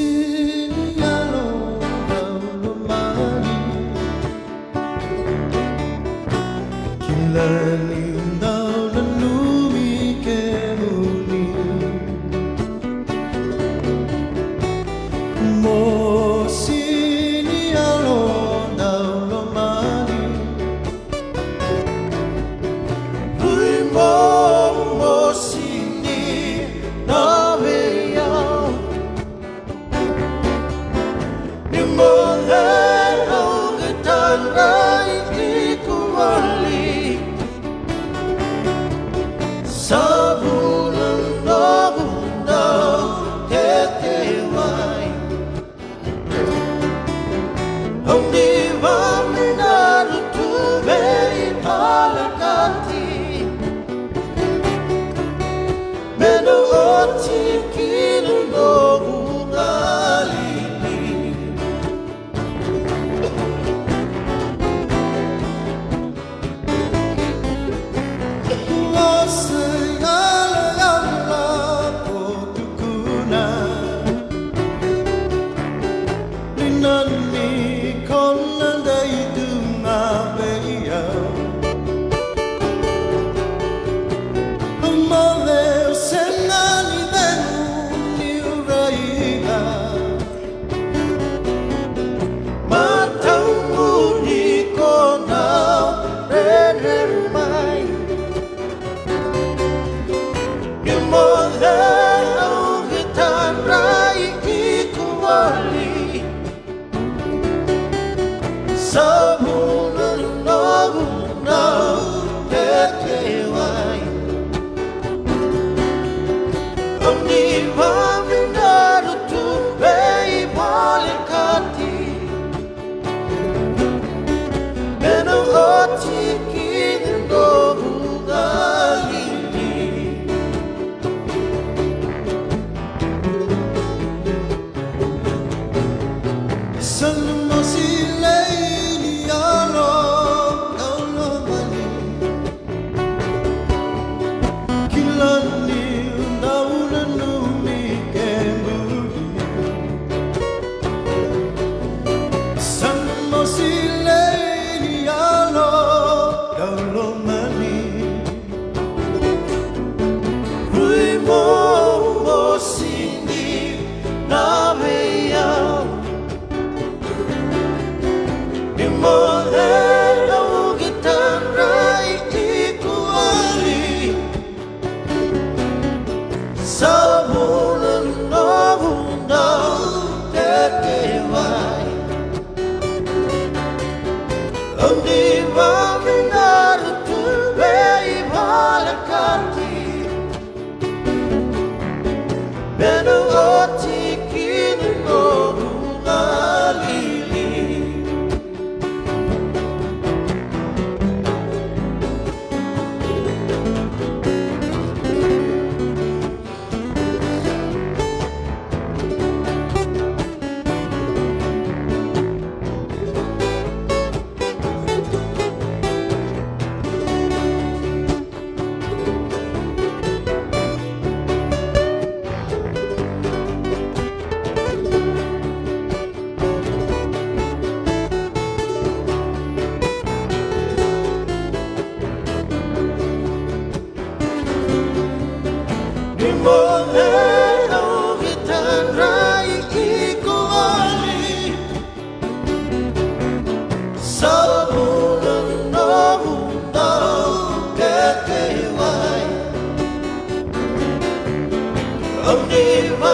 Mosiniano Mani Kilani Ndao Numi Kemuni Mosiniano Ndao Mani Ruimo Mosini Naveya Nimolero Gitarai Ikuwali Sabunan Nobunda Ketewai Ondiva Minaru Tubei Palakati Meno Oti Kinu Nobungali Nani con dei dunga beia Amore senani deni uraia Matamuni kona mai Nimore Gitarai Ikuwali Sabunan Nobunda Ketewai Omniva Minaru Tubei Palikati Meno Oti Kinu Nobungali Nimolero Gitarai Ikuwali Sabunan Nobunda Ketewai Ondiva Minaru Tubei Palakati Meno Oti Kinu Nobungali Nimolero Gitarai Ikuwali Sabunan Nobunda Ketewai Omniva